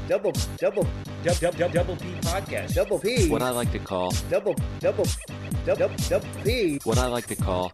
Double P podcast. Double P. What I like to call Double P. What I like to call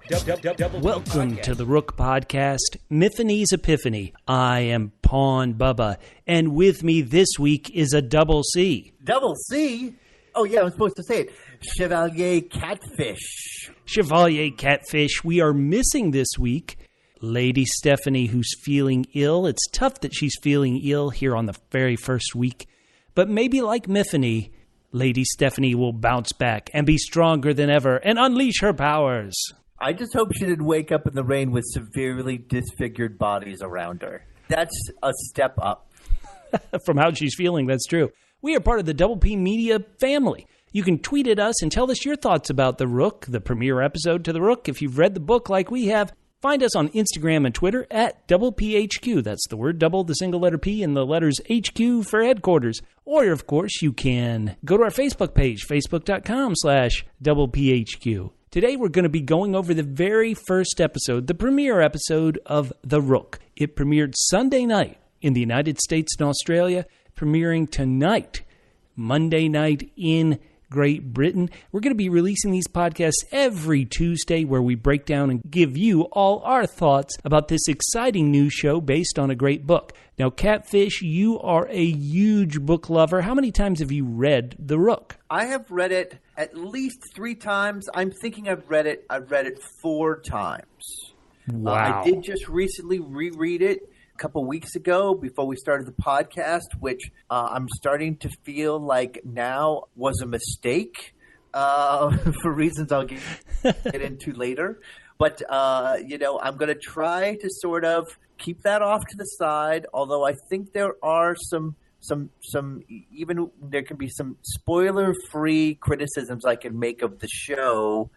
Welcome to the Rook podcast, Myfanwy's Epiphany. I am Pawn Bubba, and with me this week is a double C. Double C? Oh yeah, I'm supposed to say it. Chevalier Catfish. Chevalier Catfish. We are missing this week Lady Stephanie, who's feeling ill. It's tough that she's feeling ill here on the very first week. But maybe like Myfanwy, Lady Stephanie will bounce back and be stronger than ever and unleash her powers. I just hope she didn't wake up in the rain with severely disfigured bodies around her. That's a step up. From how she's feeling, that's true. We are part of the Double P Media family. You can tweet at us and tell us your thoughts about The Rook, the premiere episode to The Rook. If you've read the book like we have, find us on Instagram and Twitter at DoublePHQ. That's the word double, the single letter P, and the letters HQ for headquarters. Or, of course, you can go to our Facebook page, facebook.com/DoublePHQ. Today, we're going to be going over the very first episode, the premiere episode of The Rook. It premiered Sunday night in the United States and Australia, premiering tonight, Monday night in Great Britain. We're going to be releasing these podcasts every Tuesday where we break down and give you all our thoughts about this exciting new show based on a great book. Now, Catfish, you are a huge book lover. How many times have you read The Rook? I have read it at least 3 times. I'm thinking I've read it 4 times. Wow. I did just recently reread it couple weeks ago before we started the podcast, which I'm starting to feel like now was a mistake for reasons I'll get into later. But, I'm going to try to sort of keep that off to the side, although I think there are some even there can be some spoiler-free criticisms I can make of the show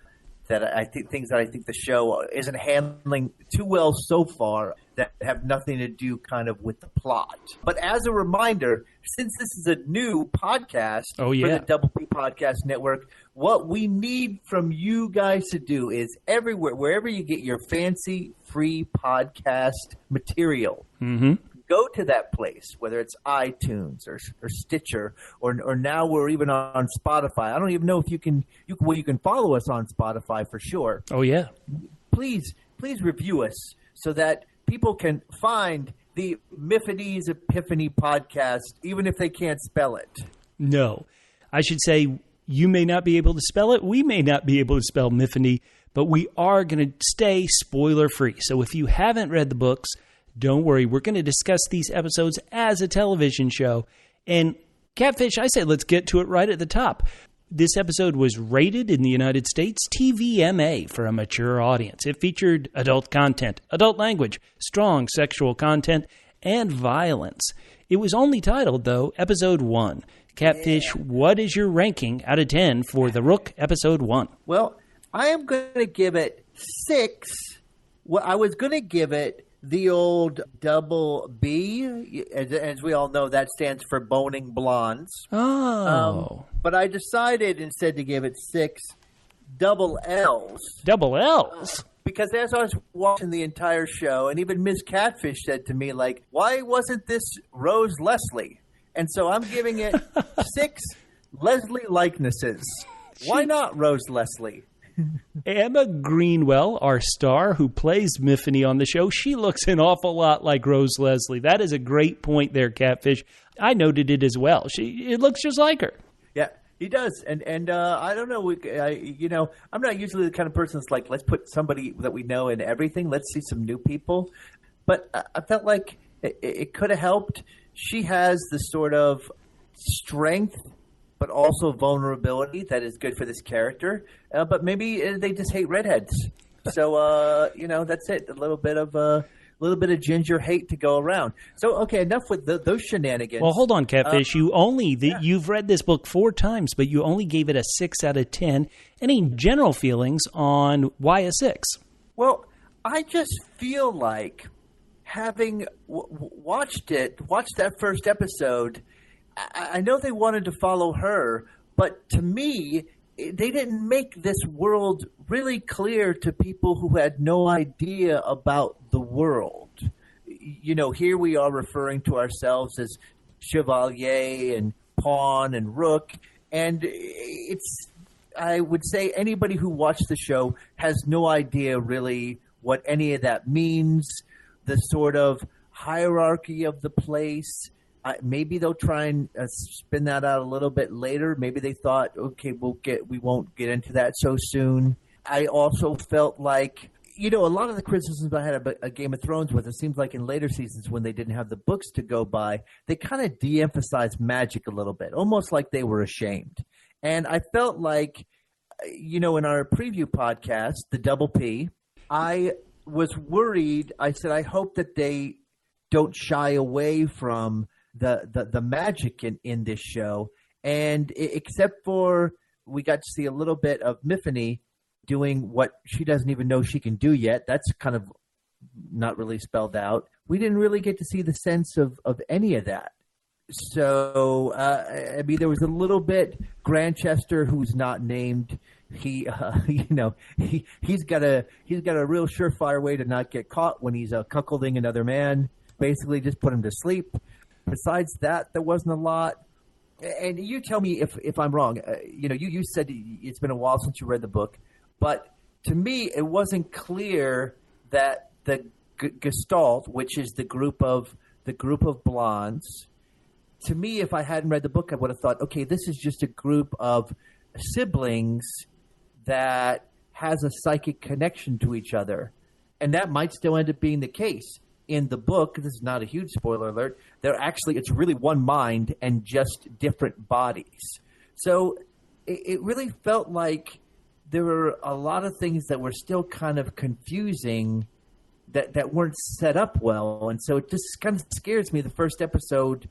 that I think things that I think the show isn't handling too well so far that have nothing to do kind of with the plot. But as a reminder, since this is a new podcast for the Double P Podcast Network, what we need from you guys to do is everywhere, wherever you get your fancy free podcast material, go to that place, whether it's iTunes or Stitcher or now we're even on Spotify. I don't even know if you can follow us on Spotify for sure. Oh, yeah. Please review us so that people can find the Myfanwy's Epiphany podcast, even if they can't spell it. No. I should say you may not be able to spell it. We may not be able to spell Myfanwy, but we are going to stay spoiler-free. So if you haven't read the books, don't worry. We're going to discuss these episodes as a television show. And Catfish, I say let's get to it right at the top. This episode was rated in the United States TVMA for a mature audience. It featured adult content, adult language, strong sexual content, and violence. It was only titled, though, Episode 1. Catfish, What is your ranking out of 10 for The Rook Episode 1? Well, I am going to give it 6. Well, I was going to give it the old double B. As we all know, that stands for boning blondes. Oh. But I decided instead to give it 6 double L's. Double L's? Because as I was watching the entire show, and even Ms. Catfish said to me, like, why wasn't this Rose Leslie? And so I'm giving it 6 Leslie likenesses. Why not Rose Leslie? Emma Greenwell, our star who plays Myfanwy on the show, she looks an awful lot like Rose Leslie. That is a great point there, Catfish. I noted it as well. It looks just like her. Yeah, he does. And I don't know, I'm not usually the kind of person that's like, let's put somebody that we know in everything. Let's see some new people. But I felt like it could have helped. She has the sort of strength but also vulnerability that is good for this character. But maybe they just hate redheads. So, that's it. A little bit of ginger hate to go around. So, okay, enough with those shenanigans. Well, hold on, Catfish. You've read this book 4 times, but you only gave it a 6 out of 10. Any general feelings on why a 6? Well, I just feel like having watched that first episode, I know they wanted to follow her, but to me, they didn't make this world really clear to people who had no idea about the world. Here we are referring to ourselves as Chevalier and Pawn and Rook. And I would say anybody who watched the show has no idea really what any of that means, the sort of hierarchy of the place. Maybe they'll try and spin that out a little bit later. Maybe they thought, okay, we won't get into that so soon. I also felt like, a lot of the criticisms I had about Game of Thrones was it seems like in later seasons when they didn't have the books to go by, they kind of de-emphasized magic a little bit, almost like they were ashamed. And I felt like, in our preview podcast, the Double P, I was worried. I said, I hope that they don't shy away from the magic in this show. And except for we got to see a little bit of Myfanwy doing what she doesn't even know she can do yet. That's kind of not really spelled out. We didn't really get to see the sense of any of that. So, there was a little bit. Grantchester, who's not named, he's got a real surefire way to not get caught when he's cuckolding another man. Basically, just put him to sleep. Besides that, there wasn't a lot. And you tell me if I'm wrong. You said it's been a while since you read the book, but to me, it wasn't clear that the Gestalt, which is the group of blondes. To me, if I hadn't read the book, I would have thought, okay, this is just a group of siblings that has a psychic connection to each other. And that might still end up being the case. In the book, this is not a huge spoiler alert, it's really one mind and just different bodies. So it really felt like there were a lot of things that were still kind of confusing that weren't set up well. And so it just kind of scares me the first episode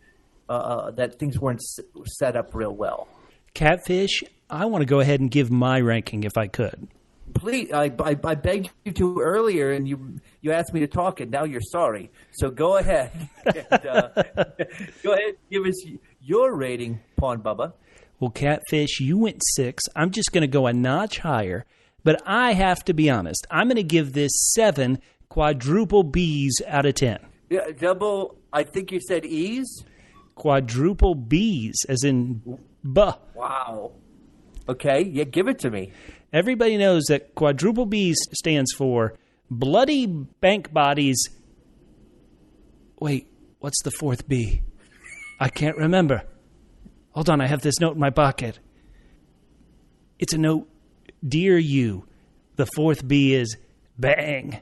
that things weren't set up real well. Catfish, I want to go ahead and give my ranking if I could. Please, I begged you to earlier, and you asked me to talk, and now you're sorry. So go ahead. Go ahead, give us your rating, Pawn Bubba. Well, Catfish, you went 6. I'm just going to go a notch higher, but I have to be honest. I'm going to give this 7 quadruple Bs out of 10. Yeah, double. I think you said E's. Quadruple Bs, as in buh. Wow. Okay, yeah, give it to me. Everybody knows that quadruple Bs stands for bloody bank bodies. Wait, what's the fourth B? I can't remember. Hold on, I have this note in my pocket. It's a note, Dear You. The fourth B is bang.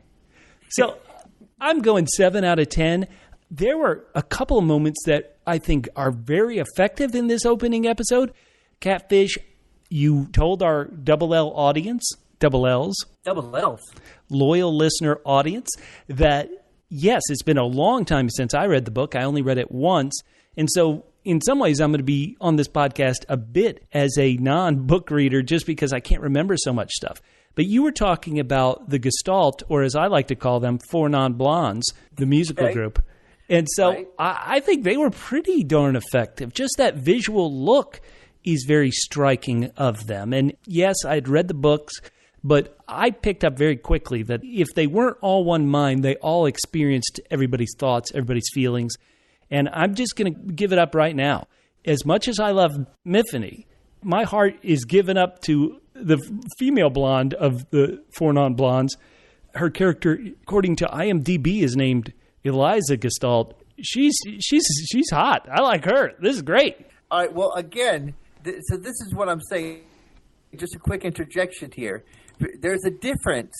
So I'm going 7 out of 10. There were a couple of moments that I think are very effective in this opening episode. Catfish, you told our double L audience, double L's, loyal listener audience, that yes, it's been a long time since I read the book. I only read it once. And so in some ways, I'm going to be on this podcast a bit as a non-book reader just because I can't remember so much stuff. But you were talking about the Gestalt, or as I like to call them, Four Non-Blondes, the musical group. And so right. I think they were pretty darn effective. Just that visual look is very striking of them. And yes, I'd read the books, but I picked up very quickly that if they weren't all one mind, they all experienced everybody's thoughts, everybody's feelings. And I'm just going to give it up right now. As much as I love Myfanwy, my heart is given up to the female blonde of the Four Non-Blondes. Her character, according to IMDb, is named Eliza Gestalt. She's hot. I like her. This is great. All right. Well, again, so this is what I'm saying. Just a quick interjection here. There's a difference,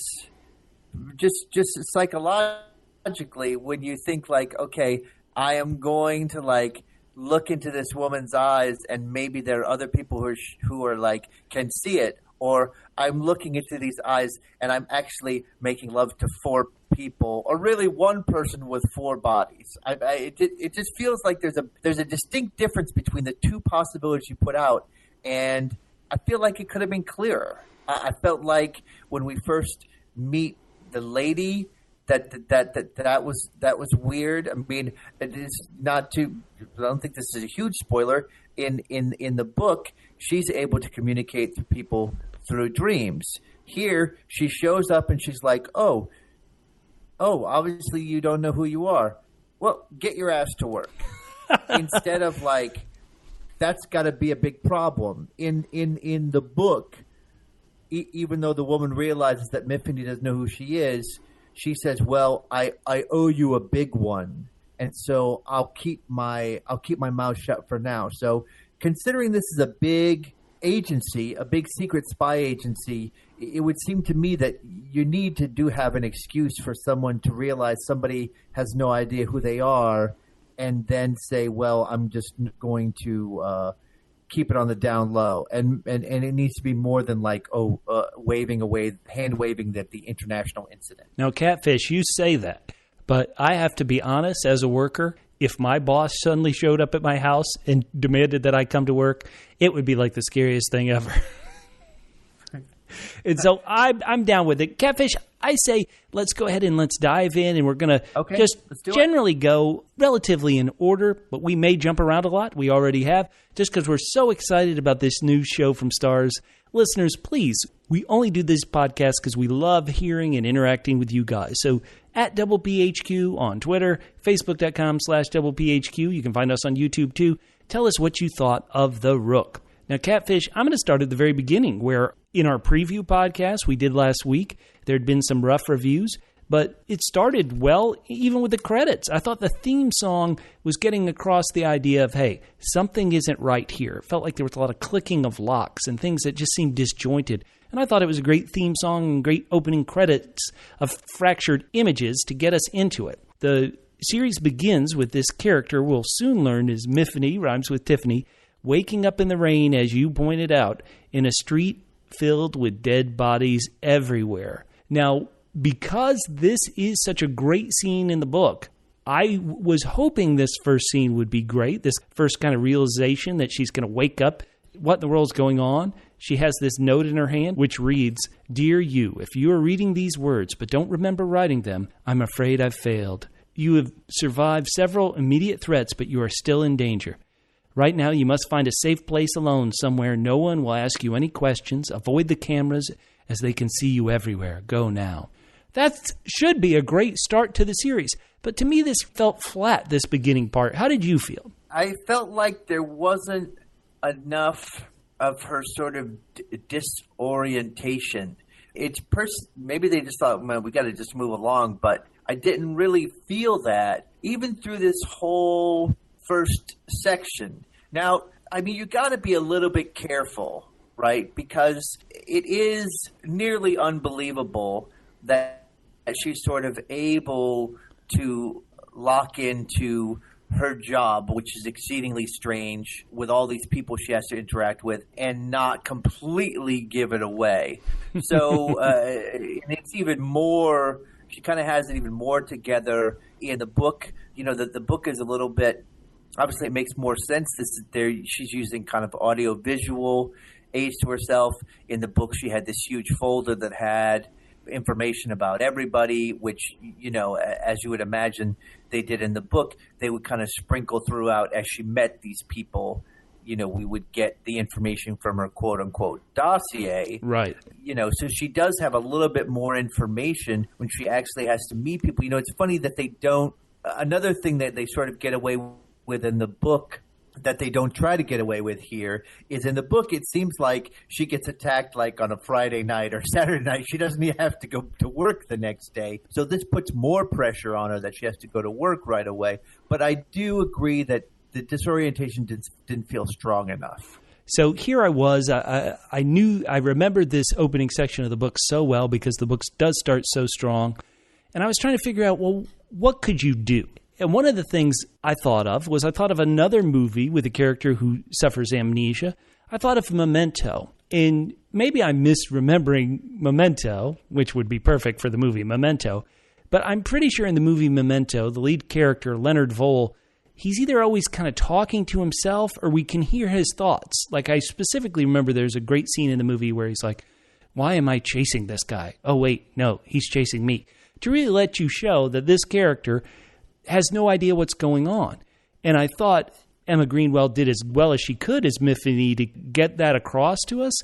just psychologically, when you think like, okay, I am going to like look into this woman's eyes, and maybe there are other people who are like can see it, or I'm looking into these eyes and I'm actually making love to 4 people, or really one person with 4 bodies. It just feels like there's a distinct difference between the 2 possibilities you put out, and I feel like it could have been clearer. I felt like when we first meet the lady, that was weird. I mean, it is not too. I don't think this is a huge spoiler. In the book, she's able to communicate to people through dreams. Here, she shows up and she's like, "Oh, obviously you don't know who you are. Well, get your ass to work." instead of like, that's got to be a big problem. In the book, even though the woman realizes that Myfanwy doesn't know who she is, she says, well, I owe you a big one. And so I'll keep my mouth shut for now. So considering this is a big agency, a big secret spy agency, it would seem to me that you need to have an excuse for someone to realize somebody has no idea who they are and then say, well, I'm just going to keep it on the down low. And it needs to be more than like, waving away, hand waving that the international incident. Now, Catfish, you say that, but I have to be honest, as a worker, if my boss suddenly showed up at my house and demanded that I come to work, it would be like the scariest thing ever. And so I'm down with it. Catfish, I say let's go ahead and let's dive in, and we're going to just generally go relatively in order, but we may jump around a lot. We already have, just because we're so excited about this new show from Stars. Listeners, please, we only do this podcast because we love hearing and interacting with you guys. So at PHQ on Twitter, Facebook.com/PHQ. You can find us on YouTube too. Tell us what you thought of The Rook. Now, Catfish, I'm going to start at the very beginning, where in our preview podcast we did last week, there had been some rough reviews, but it started well, even with the credits. I thought the theme song was getting across the idea of, hey, something isn't right here. It felt like there was a lot of clicking of locks and things that just seemed disjointed. And I thought it was a great theme song and great opening credits of fractured images to get us into it. The series begins with this character we'll soon learn is Myfanwy, rhymes with Tiffany, waking up in the rain, as you pointed out, in a street filled with dead bodies everywhere. Now, because this is such a great scene in the book, I was hoping this first scene would be great, this first kind of realization that she's going to wake up. What in the world's going on? She has this note in her hand, which reads, "Dear you, if you are reading these words but don't remember writing them, I'm afraid I've failed. You have survived several immediate threats, but you are still in danger. Right now, you must find a safe place alone somewhere no one will ask you any questions. Avoid the cameras as they can see you everywhere. Go now." That should be a great start to the series. But to me, this felt flat, this beginning part. How did you feel? I felt like there wasn't enough of her sort of disorientation. Maybe they just thought, man, we got to just move along. But I didn't really feel that, even through this whole first section. Now, I mean, you got to be a little bit careful, right? Because it is nearly unbelievable that she's sort of able to lock into her job, which is exceedingly strange, with all these people she has to interact with, and not completely give it away. So and it's even more, she kind of has it even more together in the book. You know, the book is a little bit, obviously it makes more sense. She's using kind of audio-visual aids to herself. In the book, she had this huge folder that had information about everybody, which, you know, as you would imagine they did in the book, they would kind of sprinkle throughout as she met these people. You know, we would get the information from her quote-unquote dossier. Right. You know, so she does have a little bit more information when she actually has to meet people. You know, it's funny that they don't – another thing that they sort of get away with in the book that they don't try to get away with here is in the book, it seems like she gets attacked like on a Friday night or Saturday night. She doesn't even have to go to work the next day. So this puts more pressure on her that she has to go to work right away. But I do agree that the disorientation didn't feel strong enough. So here I was. I remembered this opening section of the book so well because the book does start so strong. And I was trying to figure out, well, what could you do? And one of the things I thought of another movie with a character who suffers amnesia. I thought of Memento. And maybe I'm misremembering Memento, which would be perfect for the movie Memento. But I'm pretty sure in the movie Memento, the lead character, Leonard Vole, he's either always kind of talking to himself or we can hear his thoughts. Like I specifically remember there's a great scene in the movie where he's like, why am I chasing this guy? Oh, wait, no, he's chasing me. To really let you show that this character has no idea what's going on. And I thought Emma Greenwell did as well as she could as Myfanwy to get that across to us.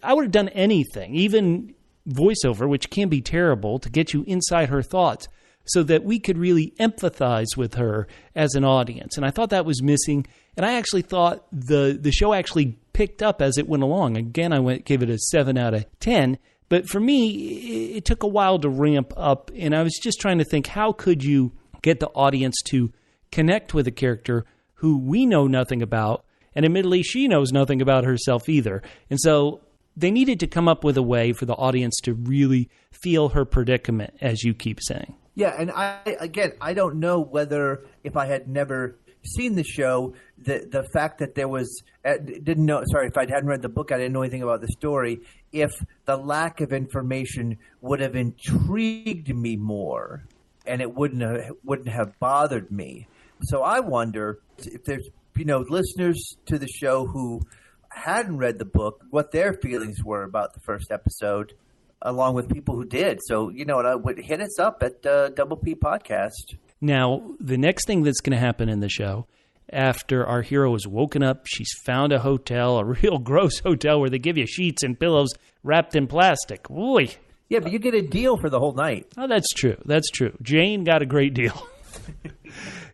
I would have done anything, even voiceover, which can be terrible, to get you inside her thoughts. so that we could really empathize with her as an audience. And I thought that was missing. And I actually thought the show actually picked up as it went along. Again, gave it a 7 out of 10. But for me, it took a while to ramp up. And I was just trying to think, how could you get the audience to connect with a character who we know nothing about? And admittedly, she knows nothing about herself either. And so they needed to come up with a way for the audience to really feel her predicament, as you keep saying. Yeah, and I don't know whether, if I had never seen the show, the fact that there was if I hadn't read the book, I didn't know anything about the story, if the lack of information would have intrigued me more, and it wouldn't have bothered me. So I wonder if there's listeners to the show who hadn't read the book, what their feelings were about the first episode, along with people who did. So, hit us up at Double P Podcast. Now, the next thing that's going to happen in the show, after our hero is woken up, she's found a hotel, a real gross hotel where they give you sheets and pillows wrapped in plastic. Boy. Yeah, but you get a deal for the whole night. Oh, that's true. That's true. Jane got a great deal.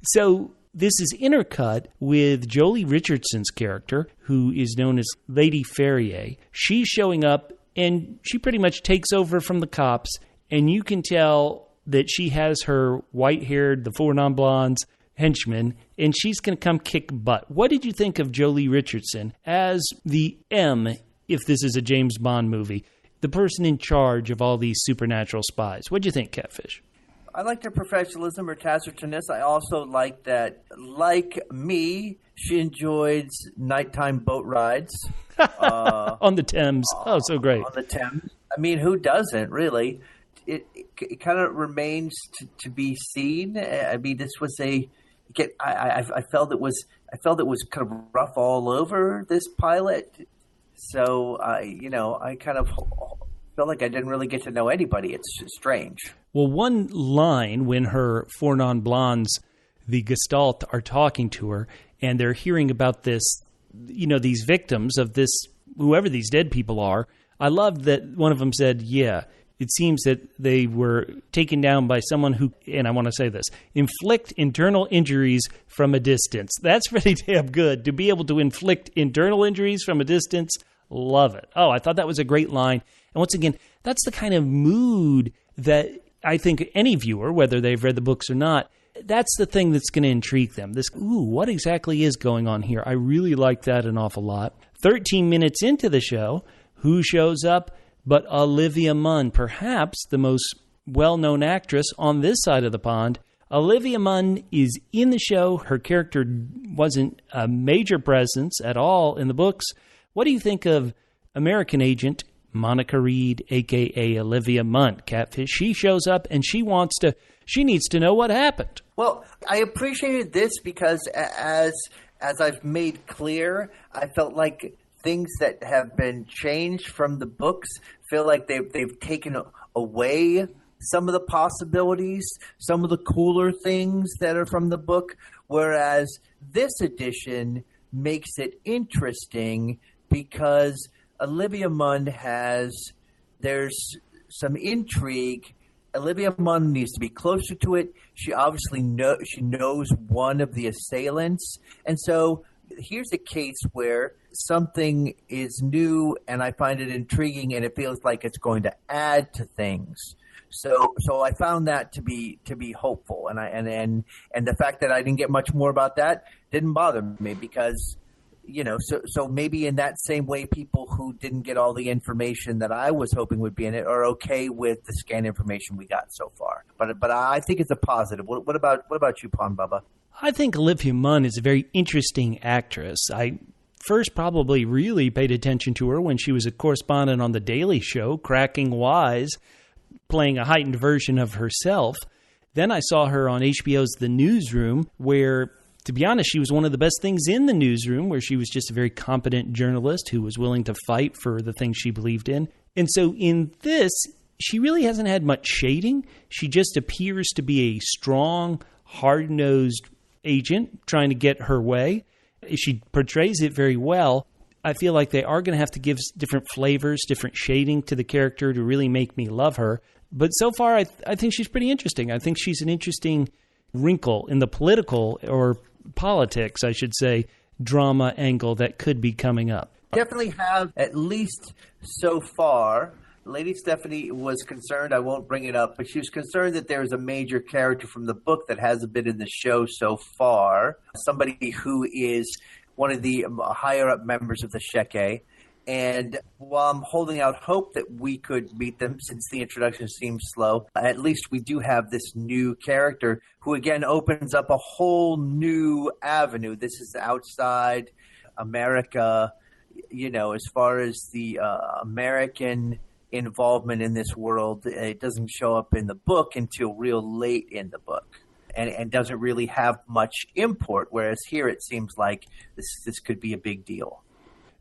So this is intercut with Joely Richardson's character, who is known as Lady Farrier. She's showing up, and she pretty much takes over from the cops, and you can tell that she has her white-haired, the 4 non-blondes henchmen, and she's going to come kick butt. What did you think of Joely Richardson as the M, if this is a James Bond movie, the person in charge of all these supernatural spies? What do you think, Catfish? I liked her professionalism, her taciturness. I also liked that, like me, she enjoyed nighttime boat rides. On the Thames. Oh, so great. On the Thames. I mean, who doesn't, really? It kind of remains to be seen. I mean, this was I felt it was kind of rough all over this pilot. So, I kind of felt like I didn't really get to know anybody. It's strange. Well, one line when her 4 non-blondes, the Gestalt, are talking to her, and they're hearing about this, these victims of this, whoever these dead people are. I loved that one of them said, yeah, it seems that they were taken down by someone who, and I want to say this, inflict internal injuries from a distance. That's pretty damn good. To be able to inflict internal injuries from a distance, love it. Oh, I thought that was a great line. And once again, that's the kind of mood that I think any viewer, whether they've read the books or not, that's the thing that's going to intrigue them. What exactly is going on here? I really like that an awful lot. 13 minutes into the show, who shows up but Olivia Munn, perhaps the most well-known actress on this side of the pond. Olivia Munn is in the show. Her character wasn't a major presence at all in the books. What do you think of American agent Monica Reed, a.k.a. Olivia Munn, Catfish? She shows up and she needs to know what happened. Well, I appreciated this because as I've made clear, I felt like things that have been changed from the books feel like they've taken away some of the possibilities, some of the cooler things that are from the book, whereas this edition makes it interesting because Olivia Munn there's some intrigue. Olivia Munn needs to be closer to it. She obviously knows one of the assailants. And so here's a case where something is new and I find it intriguing and it feels like it's going to add to things. So I found that to be hopeful. And the fact that I didn't get much more about that didn't bother me because so maybe in that same way, people who didn't get all the information that I was hoping would be in it are okay with the scanned information we got so far. But I think it's a positive. What about you, Pawn Bubba? I think Olivia Munn is a very interesting actress. I first probably really paid attention to her when she was a correspondent on The Daily Show, cracking wise, playing a heightened version of herself. Then I saw her on HBO's The Newsroom, where, to be honest, she was one of the best things in the newsroom, where she was just a very competent journalist who was willing to fight for the things she believed in. And so in this, she really hasn't had much shading. She just appears to be a strong, hard-nosed agent trying to get her way. She portrays it very well. I feel like they are going to have to give different flavors, different shading to the character to really make me love her. But so far, I think she's pretty interesting. I think she's an interesting wrinkle in the political, or politics, I should say, drama angle that could be coming up. Definitely have, at least so far. Lady Stephanie was concerned, I won't bring it up, but she was concerned that there's a major character from the book that hasn't been in the show so far. Somebody who is one of the higher-up members of the Sheke. And while I'm holding out hope that we could meet them, since the introduction seems slow, at least we do have this new character who, again, opens up a whole new avenue. This is outside America, as far as the American involvement in this world. It doesn't show up in the book until real late in the book. And doesn't really have much import, whereas here it seems like this could be a big deal.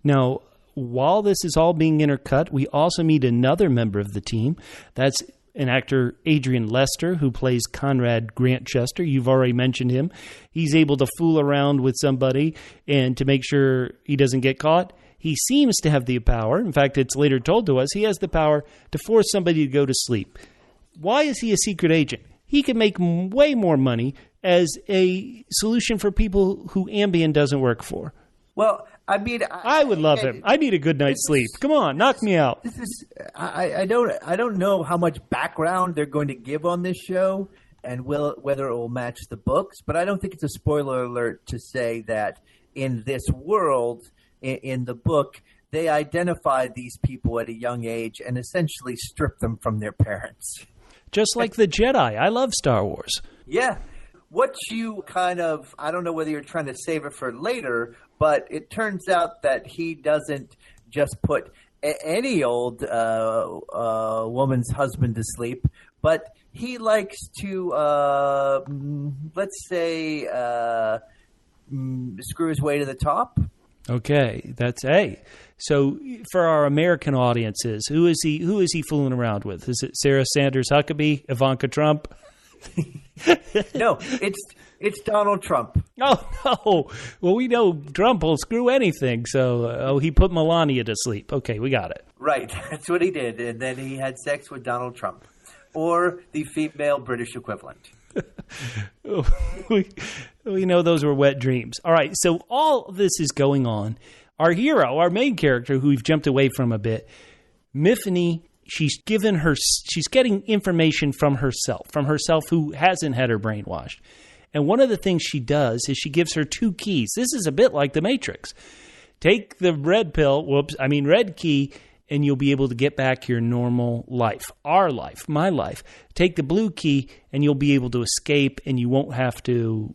Now, while this is all being intercut, we also meet another member of the team. That's an actor, Adrian Lester, who plays Conrad Grantchester. You've already mentioned him. He's able to fool around with somebody and to make sure he doesn't get caught. He seems to have the power. In fact, it's later told to us he has the power to force somebody to go to sleep. Why is he a secret agent? He could make way more money as a solution for people who Ambien doesn't work for. Well, I mean, I would love him. I need a good night's sleep. Come on, knock me out. This is I don't know how much background they're going to give on this show and whether it will match the books, but I don't think it's a spoiler alert to say that in this world, in the book, they identified these people at a young age and essentially stripped them from their parents. Just like the Jedi. I love Star Wars. Yeah. What you I don't know whether you're trying to save it for later, but it turns out that he doesn't just put any old woman's husband to sleep, but he likes to, let's say, screw his way to the top. Okay, that's A. So for our American audiences, who is he fooling around with? Is it Sarah Sanders Huckabee, Ivanka Trump? No, it's Donald Trump. Oh, no. Well, we know Trump will screw anything, so he put Melania to sleep. Okay, we got it. Right, that's what he did, and then he had sex with Donald Trump, or the female British equivalent. We know those were wet dreams. All right, so all this is going on. Our hero, our main character, who we've jumped away from a bit, Myfanwy, she's getting information from herself who hasn't had her brainwashed. And one of the things she does is she gives her 2 keys. This is a bit like the Matrix. Take the red key, and you'll be able to get back your normal life, our life, my life. Take the blue key, and you'll be able to escape, and you won't have to,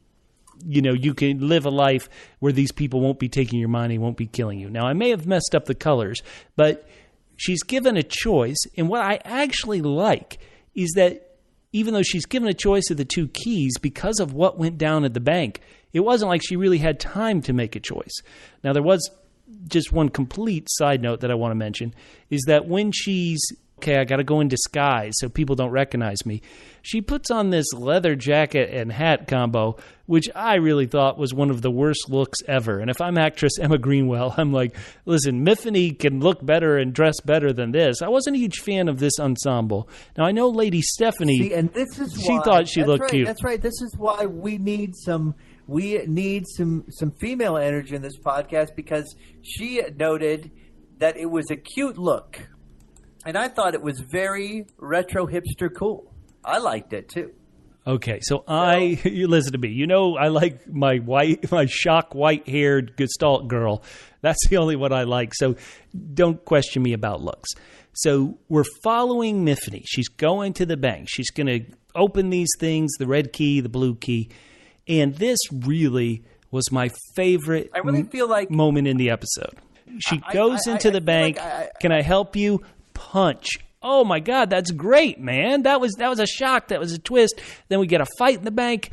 you can live a life where these people won't be taking your money, won't be killing you. Now, I may have messed up the colors, but she's given a choice, and what I actually like is that even though she's given a choice of the 2 keys, because of what went down at the bank, it wasn't like she really had time to make a choice. Now, there was just one complete side note that I want to mention, is that when she's, I got to go in disguise so people don't recognize me, she puts on this leather jacket and hat combo, which I really thought was one of the worst looks ever. And if I'm actress Emma Greenwell, I'm like, listen, Myfanwy can look better and dress better than this. I wasn't a huge fan of this ensemble. Now, I know Lady Stephanie, and this is she thought she looked cute. That's right. This is why we need some female energy in this podcast, because she noted that it was a cute look. And I thought it was very retro hipster cool. I liked it too. Okay, so you listen to me. I like my shock white-haired Gestalt girl. That's the only one I like. So don't question me about looks. So we're following Myfanwy. She's going to the bank. She's going to open these things, the red key, the blue key. And this really was my favorite moment in the episode. She goes into the bank. Can I help you? Punch. Oh my God, that's great, man. That was a shock. That was a twist. Then we get a fight in the bank,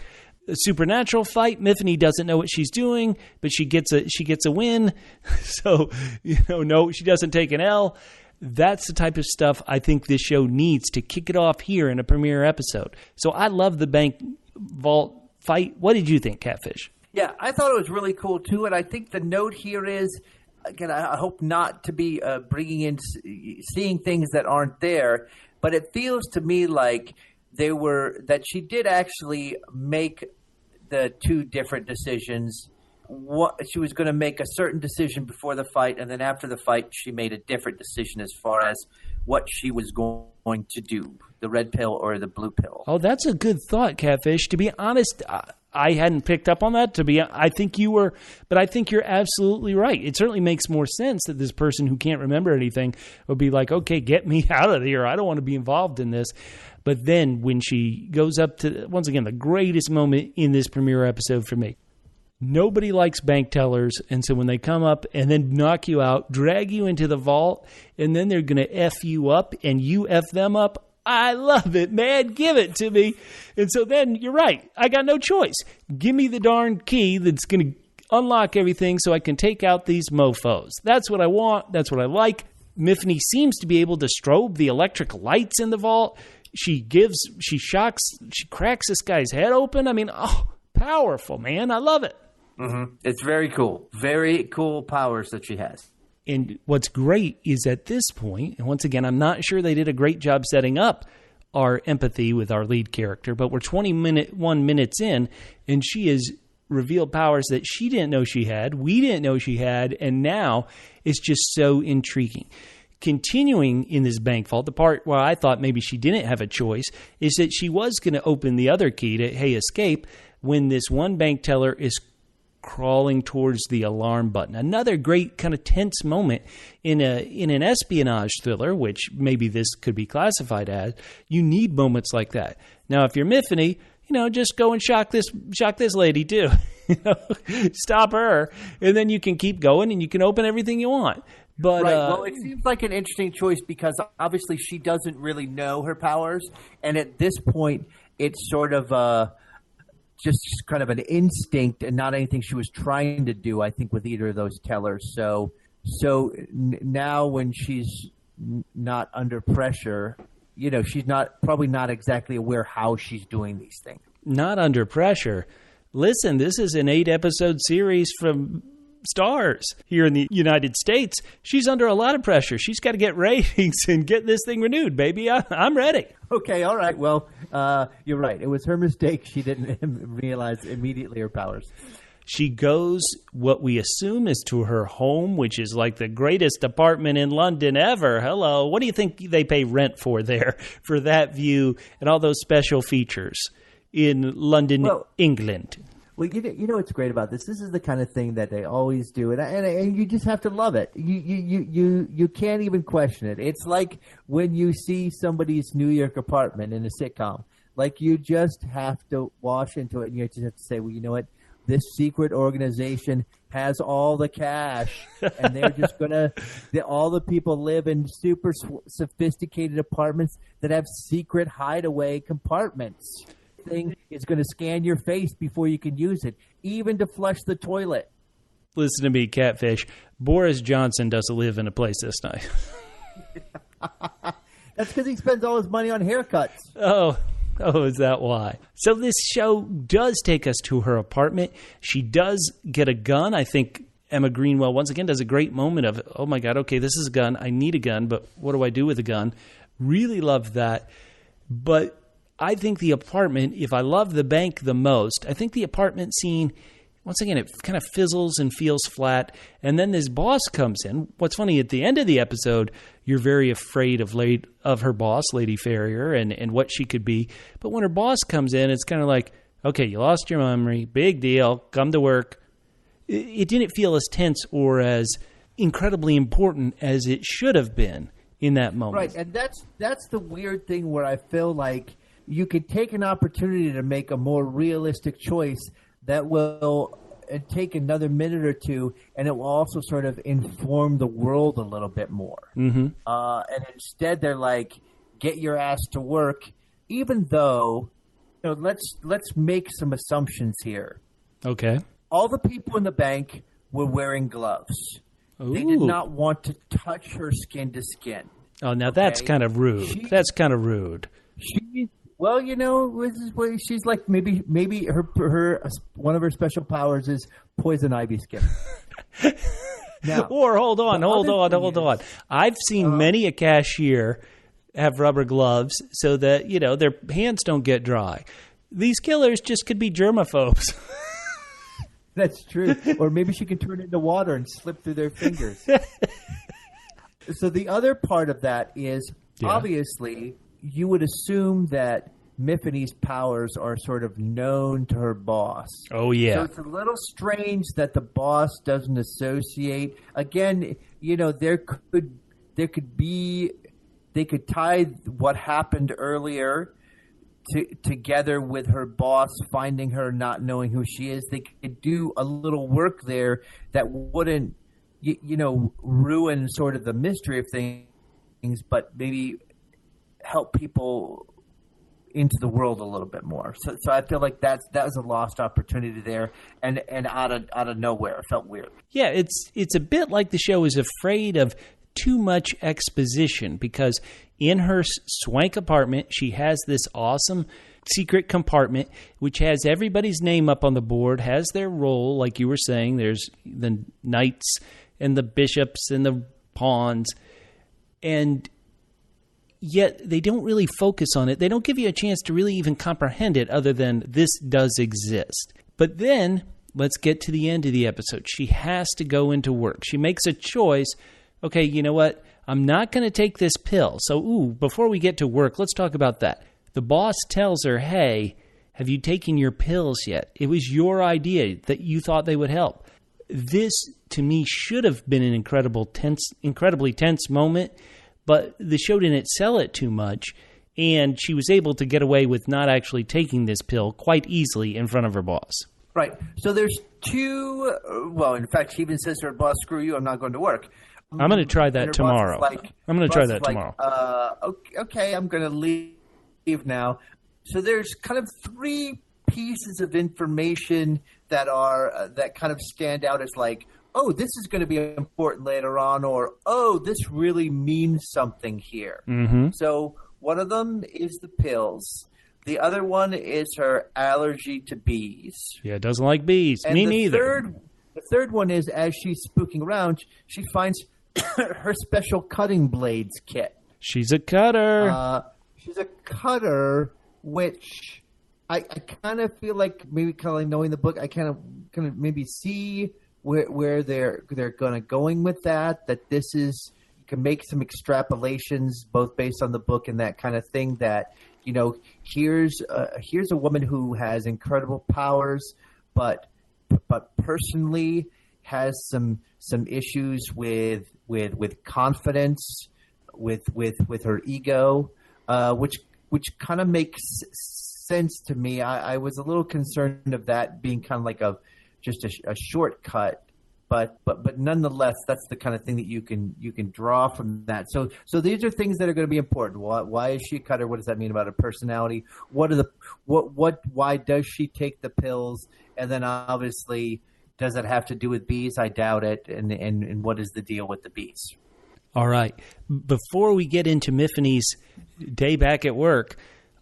a supernatural fight. Myfanwy doesn't know what she's doing, but she gets a win. So, no, she doesn't take an L. That's the type of stuff I think this show needs to kick it off here in a premiere episode. So I love the bank vault fight. What did you think, Catfish? Yeah, I thought it was really cool too, and I think the note here is, again, I hope not to be bringing in seeing things that aren't there, but it feels to me like that she did actually make the two different decisions. She was going to make a certain decision before the fight, and then after the fight, she made a different decision as far as what she was going to do, the red pill or the blue pill. Oh, that's a good thought, Catfish. To be honest, I hadn't picked up on that. I think you were, but I think you're absolutely right. It certainly makes more sense that this person who can't remember anything would be like, okay, get me out of here. I don't want to be involved in this. But then when she goes up to, once again, the greatest moment in this premiere episode for me. Nobody likes bank tellers, and so when they come up and then knock you out, drag you into the vault, and then they're going to F you up, and you F them up, I love it, man. Give it to me. And so then, you're right. I got no choice. Give me the darn key that's going to unlock everything so I can take out these mofos. That's what I want. That's what I like. Myfanwy seems to be able to strobe the electric lights in the vault. She cracks this guy's head open. I mean, powerful, man. I love it. Mm-hmm. It's very cool. Very cool powers that she has. And what's great is at this point, and once again, I'm not sure they did a great job setting up our empathy with our lead character, but we're 21 minutes in, and she has revealed powers that she didn't know she had, we didn't know she had, and now it's just so intriguing. Continuing in this bank vault, the part where I thought maybe she didn't have a choice is that she was going to open the other key to, hey, escape, when this one bank teller is crawling towards the alarm button. Another great kind of tense moment in an espionage thriller, which maybe this could be classified as. You need moments like that. Now, if you're Myfanwy, just go and shock this lady too. Stop her, and then you can keep going and you can open everything you want. But right. Well, it seems like an interesting choice because obviously she doesn't really know her powers, and at this point, it's sort of just kind of an instinct and not anything she was trying to do, I think, with either of those tellers. So now when she's not under pressure, she's probably not exactly aware how she's doing these things. Not under pressure. Listen, this is an 8-episode series from Stars here in the United States. She's under a lot of pressure. She's got to get ratings and get this thing renewed, baby. I'm ready. Okay, all right. Well, you're right. It was her mistake. She didn't realize immediately her powers. She goes what we assume is to her home, which is like the greatest apartment in London ever. Hello. What do you think they pay rent for there, for that view and all those special features in London, England? Well, you know what's great about this? This is the kind of thing that they always do, and you just have to love it. You can't even question it. It's like when you see somebody's New York apartment in a sitcom. Like, you just have to wash into it, and you just have to say, well, you know what? This secret organization has all the cash, and they're just all the people live in super sophisticated apartments that have secret hideaway compartments. Thing is going to scan your face before you can use it, even to flush the toilet. Listen to me, Catfish. Boris Johnson doesn't live in a place this nice. That's because he spends all his money on haircuts. Oh, is that why? So this show does take us to her apartment. She does get a gun. I think Emma Greenwell, once again, does a great moment of, oh my God, okay, this is a gun. I need a gun, but what do I do with a gun? Really loved that. But I think the apartment, if I love the bank the most, I think the apartment scene, once again, it kind of fizzles and feels flat. And then this boss comes in. What's funny, at the end of the episode, you're very afraid of her boss, Lady Farrier, and what she could be. But when her boss comes in, it's kind of like, okay, you lost your memory, big deal, come to work. It didn't feel as tense or as incredibly important as it should have been in that moment. Right, and that's the weird thing where I feel like you could take an opportunity to make a more realistic choice that will take another minute or two, and it will also sort of inform the world a little bit more. Mm-hmm. And instead, they're like, "Get your ass to work." Even though, let's make some assumptions here. Okay. All the people in the bank were wearing gloves. Ooh. They did not want to touch her skin to skin. Oh, now that's kind of rude. That's kind of rude. Well, she's like maybe her one of her special powers is poison ivy skin. Now, or hold on. I've seen many a cashier have rubber gloves so that, their hands don't get dry. These killers just could be germaphobes. That's true. Or maybe she could turn into water and slip through their fingers. So the other part of that is, obviously, you would assume that Myfanwy's powers are sort of known to her boss. Oh, yeah. So it's a little strange that the boss doesn't associate. Again, they could tie what happened earlier together with her boss finding her, not knowing who she is. They could do a little work there that wouldn't, ruin sort of the mystery of things, but maybe help people into the world a little bit more. So I feel like that was a lost opportunity there, and out of nowhere, it felt weird. Yeah, it's a bit like the show is afraid of too much exposition, because in her swank apartment, she has this awesome secret compartment which has everybody's name up on the board, has their role, like you were saying. There's the knights and the bishops and the pawns, and yet they don't really focus on it. They don't give you a chance to really even comprehend it, other than this does exist. But then, let's get to the end of the episode. She has to go into work. She makes a choice. Okay, you know what? I'm not going to take this pill. So, before we get to work, let's talk about that. The boss tells her, hey, have you taken your pills yet? It was your idea that you thought they would help. This, to me, should have been an incredibly tense moment, but the show didn't sell it too much, and she was able to get away with not actually taking this pill quite easily in front of her boss. Right. So there's two, in fact, she even says to her boss, screw you, I'm not going to work. I'm going to try that tomorrow. I'm going to try that tomorrow. Okay, I'm going to leave now. So there's kind of three pieces of information that kind of stand out as like, oh, this is going to be important later on, or, oh, this really means something here. Mm-hmm. So one of them is the pills. The other one is her allergy to bees. Yeah, doesn't like bees. And Me neither. The third one is, as she's spooking around, she finds her special cutting blades kit. She's a cutter. Which I kind of feel like, maybe kind of like knowing the book, I kind of maybe see where they're going with that this is, you can make some extrapolations both based on the book and that kind of thing, that here's a woman who has incredible powers, but personally has some issues with confidence, with her ego, which kind of makes sense to me. I was a little concerned of that being kind of like just a shortcut, but nonetheless, that's the kind of thing that you can draw from that. So these are things that are going to be important. Why is she a cutter? What does that mean about her personality? Why does she take the pills? And then obviously, does it have to do with bees? I doubt it. And what is the deal with the bees? All right. Before we get into Myfanwy's day back at work,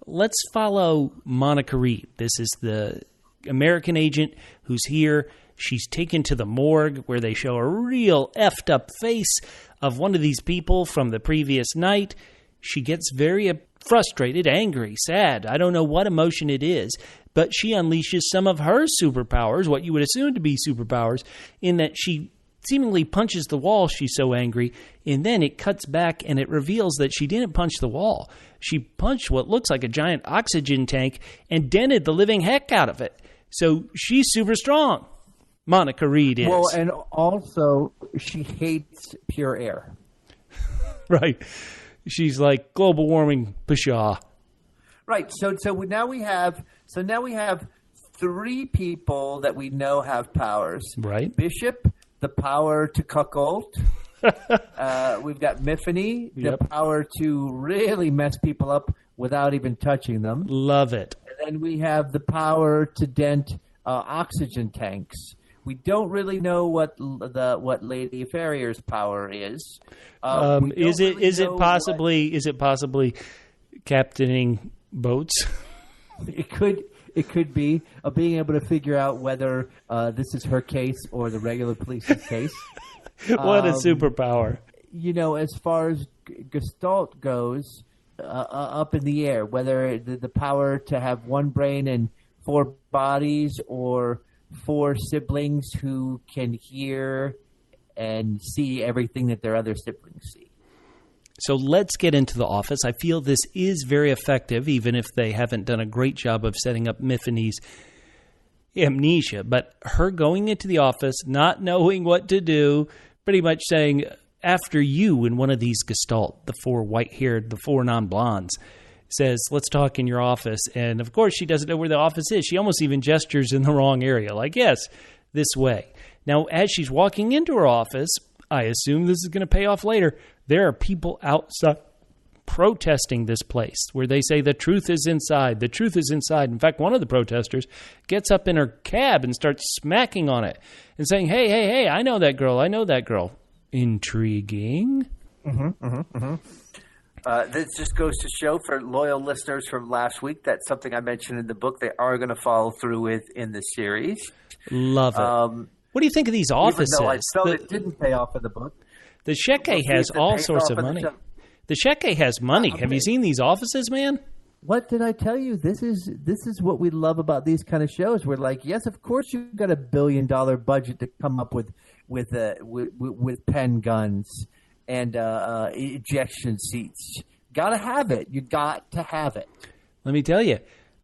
let's follow Monica Reed. This is the American agent who's here. She's taken to the morgue where they show a real effed up face of one of these people from the previous night. She gets very frustrated, angry, sad. I don't know what emotion it is, but she unleashes some of her superpowers, what you would assume to be superpowers, in that she seemingly punches the wall. She's so angry, and then it cuts back and it reveals that she didn't punch the wall. She punched what looks like a giant oxygen tank and dented the living heck out of it. So she's super strong. Monica Reed is. Well, and also she hates pure air. Right. She's like global warming pshaw. Right. So now we have three people that we know have powers. Right. Bishop, the power to cuckold. We've got Myfanwy, the power to really mess people up without even touching them. Love it. And then we have the power to dent oxygen tanks. We don't really know what Lady Farrier's power is. Is it possibly captaining boats? It could be being able to figure out whether this is her case or the regular police's case. What a superpower! As far as Gestalt goes, up in the air, whether the power to have one brain and 4 bodies, or 4 siblings who can hear and see everything that their other siblings see. So let's get into the office. I feel this is very effective, even if they haven't done a great job of setting up Myfanwy's amnesia. But her going into the office, not knowing what to do, pretty much saying, after you, in one of these Gestalt, the 4 white-haired, the 4 non-blondes, says, let's talk in your office. And, of course, she doesn't know where the office is. She almost even gestures in the wrong area, like, yes, this way. Now, as she's walking into her office, I assume this is going to pay off later, there are people outside protesting this place, where they say the truth is inside. The truth is inside. In fact, one of the protesters gets up in her cab and starts smacking on it and saying, hey, I know that girl. I know that girl. Intriguing. This just goes to show for loyal listeners from last week that something I mentioned in the book they are going to follow through with in the series. Love it. What do you think of these offices? Even though I felt it didn't pay off in the book. The Sheke has all sorts of money. The Sheke has money. Have you seen these offices, man? What did I tell you? This is what we love about these kind of shows. We're like, yes, of course you've got $1 billion budget to come up with pen guns and ejection seats. Gotta have it. You got to have it. Let me tell you,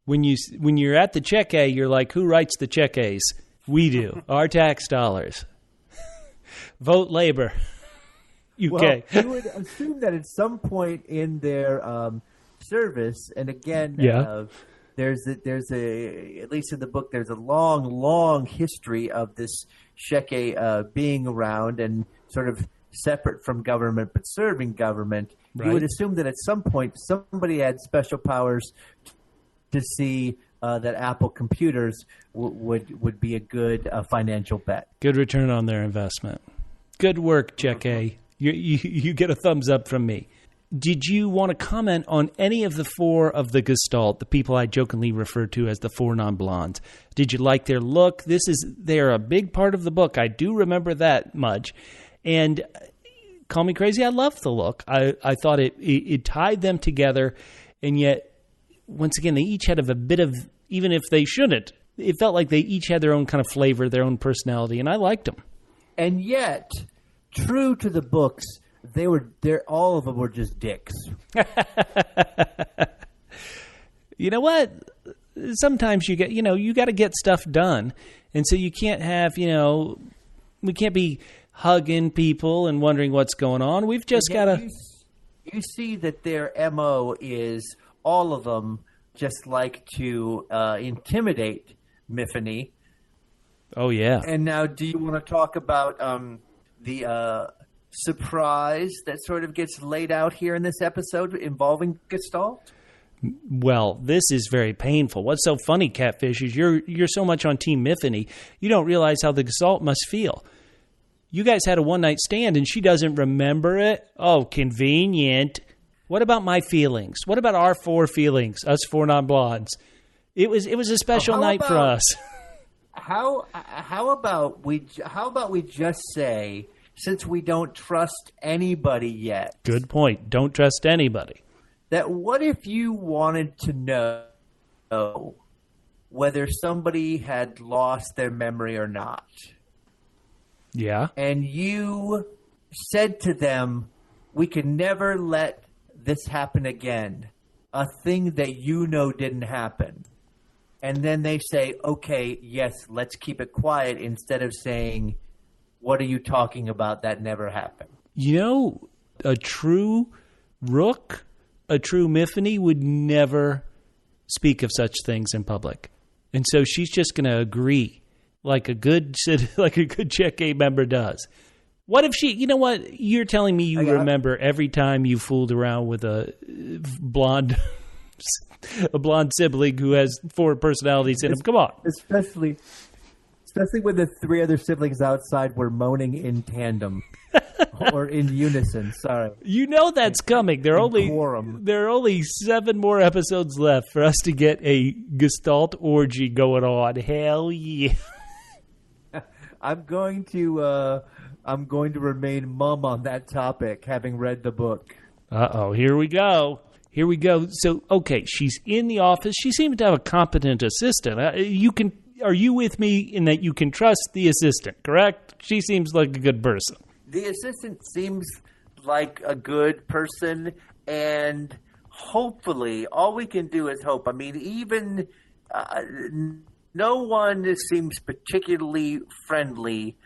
when you're at the Sheke, you're like, who writes the cheques? We do. Our tax dollars. Vote Labor. UK. Well, you would assume that at some point in their service, and again, there's at least in the book, there's a long history of this Sheke being around and sort of separate from government but serving government. Right. You would assume that at some point somebody had special powers to see that Apple computers would be a good financial bet. Good return on their investment. Good work, Sheke. You get a thumbs up from me. Did you want to comment on any of the 4 of the Gestalt, the people I jokingly refer to as the 4 non-blondes? Did you like their look? They're a big part of the book. I do remember that much. And call me crazy, I loved the look. I thought it tied them together, and yet, once again, they each had a bit of, even if they shouldn't, it felt like they each had their own kind of flavor, their own personality, and I liked them. And yet, true to the books, all of them were just dicks. You know what? Sometimes you got to get stuff done. And so you can't have, we can't be hugging people and wondering what's going on. We've just got to... You see that their MO is all of them just like to intimidate Myfanwy. Oh, yeah. And now do you want to talk about the surprise that sort of gets laid out here in this episode involving Gestalt? Well, this is very painful. What's so funny, Catfish, is you're so much on Team Myfanwy, you don't realize how the Gestalt must feel. You guys had a one-night stand and she doesn't remember it? Oh, convenient. What about my feelings? What about our 4 feelings, us 4 non-blondes? It was a special night for us. How about we just say, since we don't trust anybody yet. Good point. Don't trust anybody. That what if you wanted to know whether somebody had lost their memory or not? Yeah. And you said to them, we can never let this happen again. A thing that didn't happen. And then they say, okay, yes, let's keep it quiet, instead of saying, what are you talking about? That never happened. A true Rook, a true Myfanwy would never speak of such things in public. And so she's just going to agree like a good Sheke member does. What if she, you're telling me you remember every time you fooled around with a blonde sibling who has 4 personalities in him. Come on. Especially when the 3 other siblings outside were moaning in tandem or in unison. Sorry. That's coming. There are only 7 more episodes left for us to get a Gestalt orgy going on. Hell yeah. I'm going to remain mum on that topic, having read the book. Uh-oh, here we go. Here we go. So, okay, she's in the office. She seems to have a competent assistant. Are you with me in that you can trust the assistant, correct? She seems like a good person. The assistant seems like a good person, and hopefully, all we can do is hope. I mean, even no one seems particularly friendly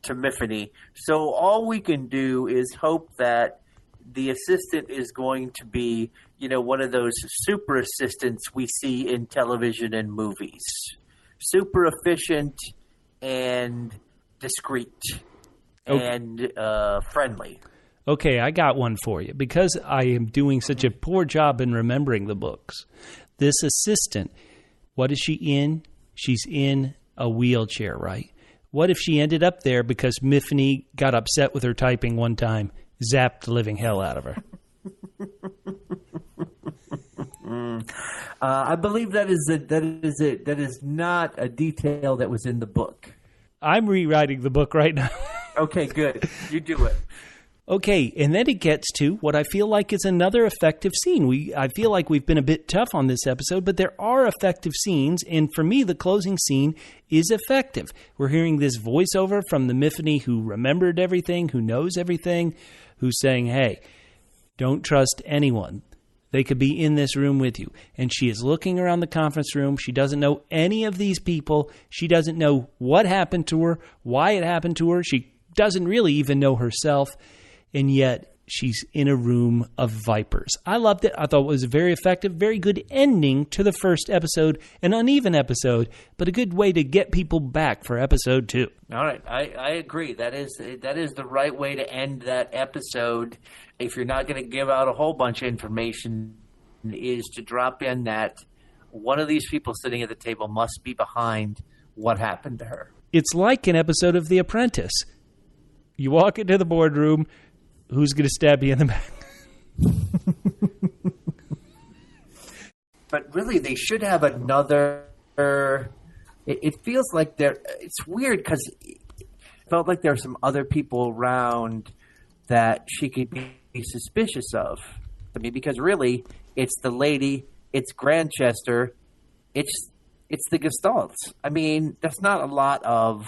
to Myfanwy, so all we can do is hope that the assistant is going to be, one of those super assistants we see in television and movies. Super efficient and discreet and friendly. Okay, I got one for you. Because I am doing such a poor job in remembering the books, this assistant, what is she in? She's in a wheelchair, right? What if she ended up there because Myfanwy got upset with her typing one time, zapped the living hell out of her? I believe that is not a detail that was in the book. I'm rewriting the book right now. Okay, good. You do it. Okay, and then it gets to what I feel like is another effective scene. I feel like we've been a bit tough on this episode, but there are effective scenes, and for me, the closing scene is effective. We're hearing this voiceover from the Myfanwy who remembered everything, who knows everything, who's saying, hey, don't trust anyone. They could be in this room with you. And she is looking around the conference room. She doesn't know any of these people. She doesn't know what happened to her, why it happened to her. She doesn't really even know herself. And yet she's in a room of vipers. I loved it. I thought it was a very effective, very good ending to the first episode. An uneven episode, but a good way to get people back for episode 2. All right. I agree. That is the right way to end that episode. If you're not going to give out a whole bunch of information, is to drop in that one of these people sitting at the table must be behind what happened to her. It's like an episode of The Apprentice. You walk into the boardroom, who's going to stab you in the back? But really, they should have another. It feels like it's weird because it felt like there are some other people around that she could be suspicious of. I mean, because really, it's the lady, it's Grantchester, it's the Gestalts. I mean, that's not a lot of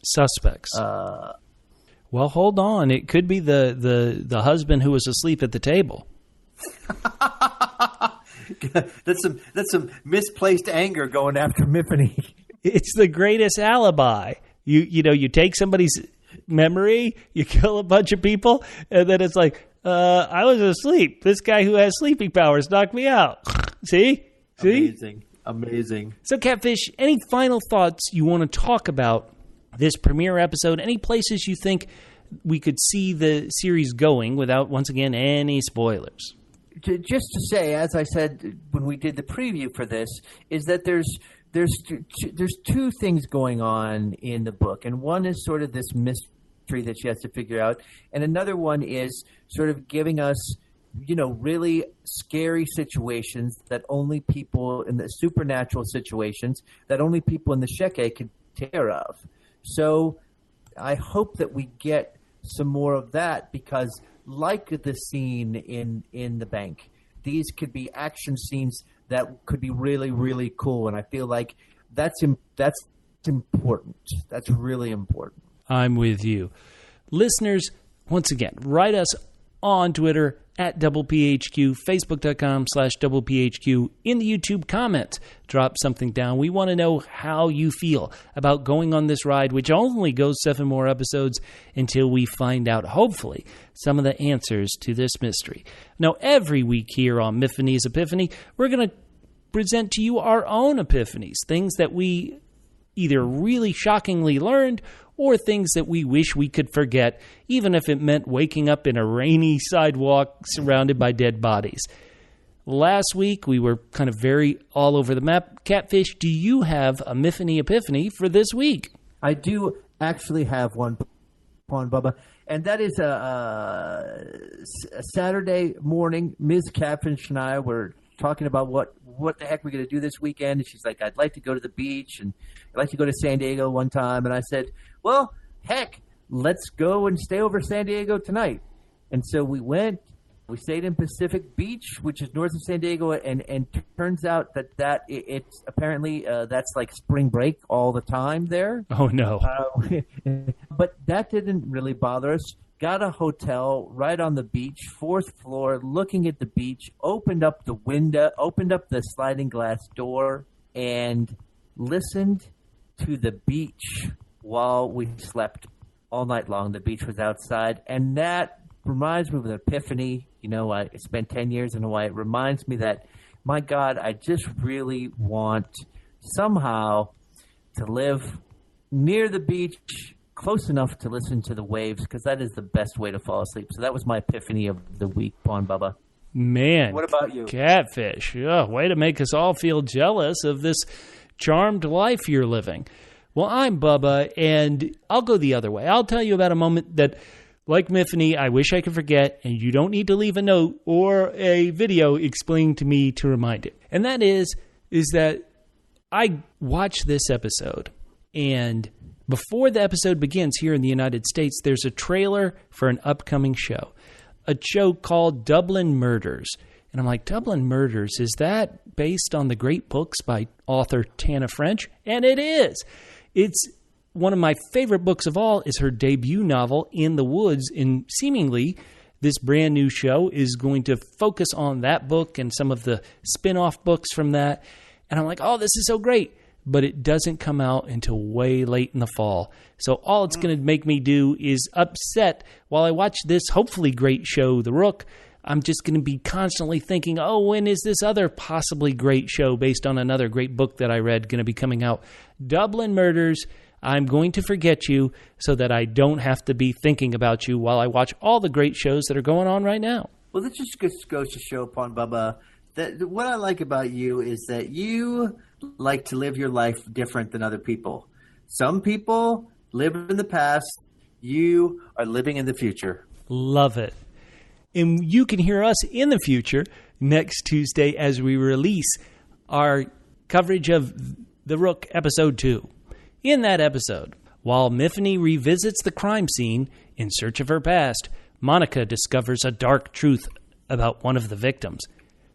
suspects. Well, hold on. It could be the husband who was asleep at the table. That's some misplaced anger going after Myfanwy. It's the greatest alibi. You take somebody's memory, you kill a bunch of people, and then it's like, I was asleep. This guy who has sleeping powers knocked me out. See? Amazing. So, Catfish, any final thoughts you want to talk about this premiere episode? Any places you think we could see the series going without, once again, any spoilers? Just to say, as I said when we did the preview for this, is that there's two things going on in the book, and one is sort of this mystery that she has to figure out, and another one is sort of giving us, really scary situations that only people in the supernatural situations that only people in the Sheke could take care of. So I hope that we get some more of that because, like the scene in the bank, these could be action scenes that could be really, really cool. And I feel like that's important. That's really important. I'm with you. Listeners, once again, write us on Twitter at DoublePHQ, Facebook.com/DoublePHQ. In the YouTube comments, drop something down. We want to know how you feel about going on this ride, which only goes 7 more episodes until we find out, hopefully, some of the answers to this mystery. Now, every week here on Myfanwy's Epiphany, we're going to present to you our own epiphanies, things that we either really shockingly learned or things that we wish we could forget, even if it meant waking up in a rainy sidewalk surrounded by dead bodies. Last week, we were kind of very all over the map. Catfish, do you have a Myfanwy epiphany for this week? I do actually have one, Pawn Bubba, and that is a Saturday morning. Ms. Catfish and I were talking about what the heck we're going to do this weekend. And she's like, I'd like to go to the beach, and I'd like to go to San Diego one time. And I said, well, heck, let's go and stay over San Diego tonight. And so we went, We stayed in Pacific Beach, which is north of San Diego, and turns out that it's apparently that's like spring break all the time there. Oh, no. But that didn't really bother us. Got a hotel right on the beach, 4th floor, looking at the beach, opened up the window, opened up the sliding glass door, and listened to the beach while we slept all night long. The beach was outside, and that reminds me of an epiphany. You know, I spent 10 years in Hawaii. It reminds me that, my God, I just really want somehow to live near the beach, close enough to listen to the waves, because that is the best way to fall asleep. So that was my epiphany of the week, Pawn Bubba. Man. What about you? Catfish. Oh, way to make us all feel jealous of this charmed life you're living. Well, I'm Bubba, and I'll go the other way. I'll tell you about a moment that, like Myfanwy, I wish I could forget, and you don't need to leave a note or a video explaining to me to remind it. And that is that I watched this episode, and before the episode begins here in the United States, there's a trailer for an upcoming show, a show called Dublin Murders. And I'm like, Dublin Murders, is that based on the great books by author Tana French? And it is. It's one of my favorite books of all is her debut novel, In the Woods, and seemingly this brand new show is going to focus on that book and some of the spin-off books from that. And I'm like, oh, this is so great. But it doesn't come out until way late in the fall. So all it's going to make me do is upset while I watch this hopefully great show, The Rook. I'm just going to be constantly thinking, oh, when is this other possibly great show based on another great book that I read going to be coming out? Dublin Murders. I'm going to forget you so that I don't have to be thinking about you while I watch all the great shows that are going on right now. Well, this just goes to show, Pawn Bubba, that what I like about you is that you like to live your life different than other people. Some people live in the past. You are living in the future. Love it. And you can hear us in the future next Tuesday as we release our coverage of The Rook Episode 2. In that episode, while Myfanwy revisits the crime scene in search of her past, Monica discovers a dark truth about one of the victims.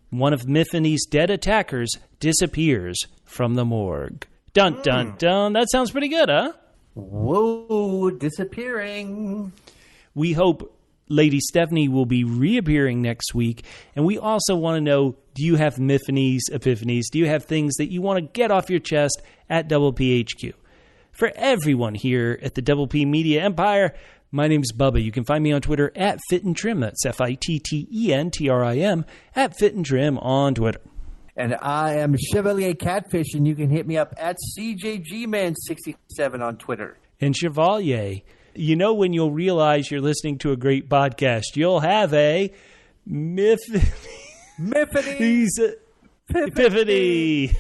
One of Myfanwy's dead attackers disappears from the morgue. Dun, dun, dun. That sounds pretty good, huh? Whoa, disappearing. We hope Lady Stephanie will be reappearing next week. And we also want to know, do you have Myfanwy's epiphanies? Do you have things that you want to get off your chest at Double PHQ? For everyone here at the Double P Media Empire, my name's Bubba. You can find me on Twitter at FitandTrim. That's FITTENTRIM at FitandTrim on Twitter. And I am Chevalier Catfish, and you can hit me up at CJGman67 on Twitter. And Chevalier, you know when you'll realize you're listening to a great podcast, you'll have a Myfanwy's Epiphany.